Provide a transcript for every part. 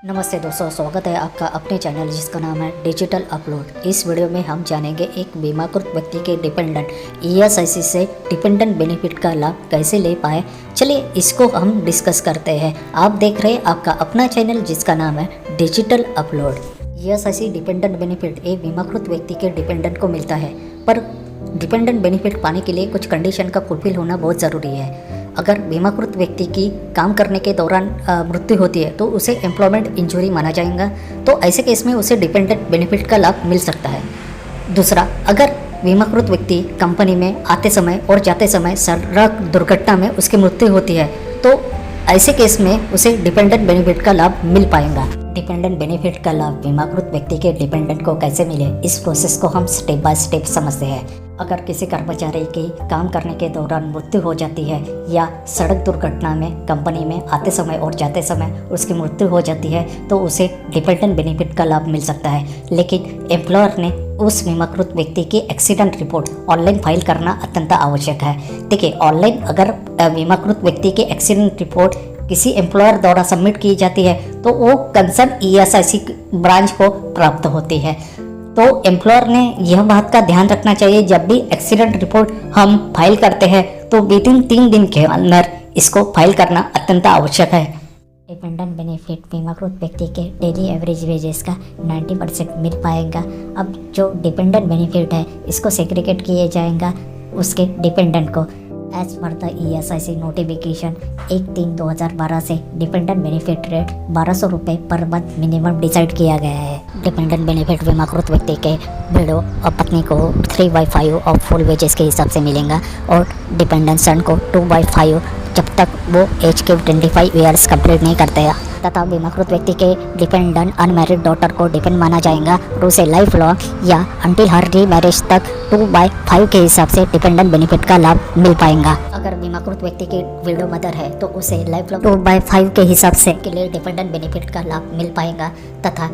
नमस्ते दोस्तों, स्वागत है आपका अपने चैनल जिसका नाम है डिजिटल अपलोड। इस वीडियो में हम जानेंगे एक बीमाकृत व्यक्ति के डिपेंडेंट ईएसआईसी से डिपेंडेंट बेनिफिट का लाभ कैसे ले पाए। चलिए इसको हम डिस्कस करते हैं। आप देख रहे हैं आपका अपना चैनल जिसका नाम है digital upload. ESIC dependent benefit एक बीमाकृत व्यक्ति के डिपेंडेंट को मिलता है, पर डिपेंडेंट बेनिफिट पाने के लिए कुछ कंडीशन का फुलफिल होना बहुत ज़रूरी है। अगर बीमाकृत व्यक्ति की काम करने के दौरान मृत्यु होती है तो उसे एम्प्लॉयमेंट इंजरी माना जाएगा, तो ऐसे केस में उसे डिपेंडेंट बेनिफिट का लाभ मिल सकता है। दूसरा, अगर बीमाकृत व्यक्ति कंपनी में आते समय और जाते समय सड़क दुर्घटना में उसकी मृत्यु होती है तो ऐसे केस में उसे डिपेंडेंट बेनिफिट का लाभ मिल पाएगा। डिपेंडेंट बेनिफिट का लाभ बीमाकृत व्यक्ति के डिपेंडेंट को कैसे मिले, इस प्रोसेस को हम स्टेप बाय स्टेप समझते हैं। अगर किसी कर्मचारी की काम करने के दौरान मृत्यु हो जाती है या सड़क दुर्घटना में कंपनी में आते समय और जाते समय उसकी मृत्यु हो जाती है तो उसे डिपेंडेंट बेनिफिट का लाभ मिल सकता है। लेकिन एम्प्लॉयर ने उस बीमाकृत व्यक्ति की एक्सीडेंट रिपोर्ट ऑनलाइन फाइल करना अत्यंत आवश्यक है। देखिए, ऑनलाइन अगर बीमाकृत व्यक्ति की एक्सीडेंट रिपोर्ट किसी एम्प्लॉयर द्वारा सबमिट की जाती है तो वो कंसर्न ईएसआईसी ब्रांच को प्राप्त होती है। तो एम्प्लॉयर ने यह बात का ध्यान रखना चाहिए, जब भी एक्सीडेंट रिपोर्ट हम फाइल करते हैं तो विदिन 3 दिन के अंदर इसको फाइल करना अत्यंत आवश्यक है। डिपेंडेंट बेनिफिट बीमाकृत व्यक्ति के डेली एवरेज वेजेस का 90% मिल पाएगा। अब जो डिपेंडेंट बेनिफिट है इसको सेग्रीगेट किए जाएगा उसके डिपेंडेंट को। As per the ESIC notification 1/3/2012 से डिपेंडेंट बेनिफिट रेट 1200 रुपये पर मंथ मिनिमम डिसाइड किया गया है। डिपेंडेंट बेनिफिट बीमाकृत व्यक्ति के विडो और पत्नी को 3/5 ऑफ फुल वेजेस के हिसाब से मिलेगा और डिपेंडेंट सन को 2/5 जब तक वो एज के 25 ईयर्स कंप्लीट नहीं करते हैं। तथा बीमाकृत व्यक्ति के डिपेंडेंट अनमैरिड डॉटर को डिपेंड माना जाएगा और उसे लाइफ लॉन्ग या अंटिल हर री मैरिज तक 2/5 के हिसाब से डिपेंडेंट बेनिफिट का लाभ मिल पाएगा। अगर बीमाकृत व्यक्ति की विडो मदर है तो उसे लाइफ लॉन्ग 2/5 के हिसाब से के लिए डिपेंडेंट बेनिफिट का लाभ मिल पाएगा। तथा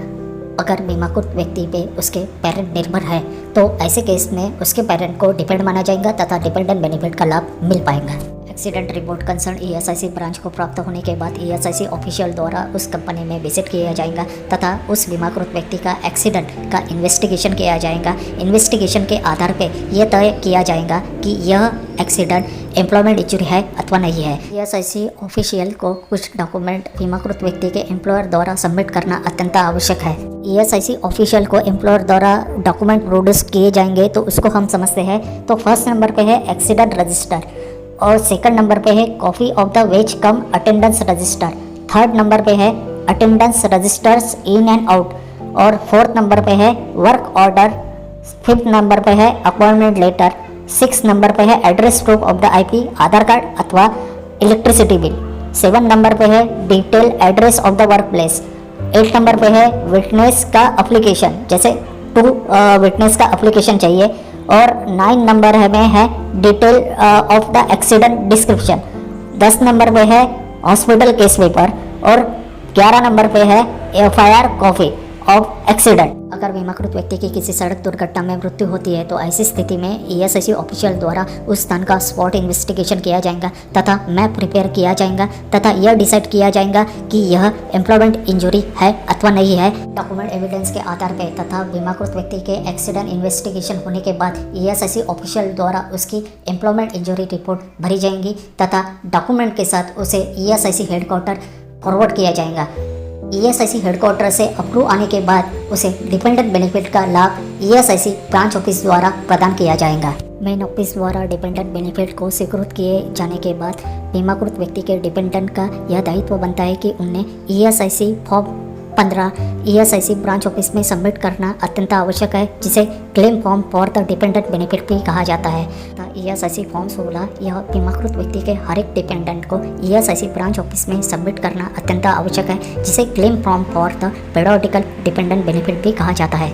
अगर बीमाकृत व्यक्ति पे उसके पेरेंट निर्भर है तो ऐसे केस में उसके पेरेंट को डिपेंड माना जाएगा तथा डिपेंडेंट बेनिफिट का लाभ मिल पाएगा। Accident report concern ESIC branch को प्राप्त होने के बाद ईएसआईसी ऑफिशियल द्वारा उस कंपनी में विजिट किया जाएगा तथा उस बीमाकृत व्यक्ति का एक्सीडेंट का इन्वेस्टिगेशन किया जाएगा। इन्वेस्टिगेशन के आधार पे यह तय किया जाएगा कि यह एक्सीडेंट एम्प्लॉयमेंट इंजरी है अथवा नहीं है। ईएसआईसी ऑफिशियल को कुछ डॉक्यूमेंट बीमाकृत व्यक्ति के एम्प्लॉयर द्वारा सबमिट करना अत्यंत आवश्यक है। ईएसआईसी ऑफिशियल को एम्प्लॉयर द्वारा डॉक्यूमेंट प्रोड्यूस किए जाएंगे तो उसको हम समझते हैं। तो फर्स्ट नंबर पे है एक्सीडेंट रजिस्टर और सेकंड नंबर पे है copy of the wage cum attendance register, third number पे है attendance registers in and out और फोर्थ नंबर पे है वर्क ऑर्डर, फिफ्थ नंबर पे है अपॉइंटमेंट लेटर, सिक्स नंबर पे है address proof of the IP Aadhaar card अथवा इलेक्ट्रिसिटी बिल, सेवन नंबर पे है detail address of the work place, 8 number पे है विटनेस का एप्लीकेशन, जैसे 2 विटनेस का एप्लीकेशन चाहिए और 9 नंबर में है detail of the accident description, 10 number पे है हॉस्पिटल केस पेपर और 11 नंबर पे है एफआईआर कॉपी ऑफ एक्सीडेंट। अगर बीमाकृत व्यक्ति की किसी सड़क दुर्घटना में मृत्यु होती है तो ऐसी स्थिति में ईएसआईसी ऑफिशियल द्वारा उस स्थान का स्पॉट इन्वेस्टिगेशन किया जाएगा तथा मैप प्रिपेयर किया जाएगा तथा यह डिसाइड किया जाएगा कि यह एम्प्लॉयमेंट इंजरी है अथवा नहीं है। डॉक्यूमेंट एविडेंस के आधार पर तथा बीमाकृत व्यक्ति के एक्सीडेंट इन्वेस्टिगेशन होने के बाद ईएसआईसी ऑफिशियल द्वारा उसकी एम्प्लॉयमेंट इंजरी रिपोर्ट भरी जाएंगी तथा डॉक्यूमेंट के साथ उसे ईएसआईसी हेडक्वार्टर फॉरवर्ड किया जाएगा। ईएसआईसी हेडक्वार्टर से अप्रूव आने के बाद उसे डिपेंडेंट बेनिफिट का लाभ ईएसआईसी ब्रांच ऑफिस द्वारा प्रदान किया जाएगा। मेन ऑफिस द्वारा डिपेंडेंट बेनिफिट को स्वीकृत किए जाने के बाद बीमाकृत व्यक्ति के डिपेंडेंट का यह दायित्व बनता है कि उन्हें ESIC form 15 ESIC branch office में सबमिट करना अत्यंत आवश्यक है, जिसे claim form for the dependent benefit भी कहा जाता है। ईएसआईसी फॉर्म 16 यह बीमाकृत व्यक्ति के हर एक डिपेंडेंट को ईएसआईसी ब्रांच ऑफिस में सबमिट करना अत्यंत आवश्यक है, जिसे claim form for the periodical dependent benefit भी कहा जाता है।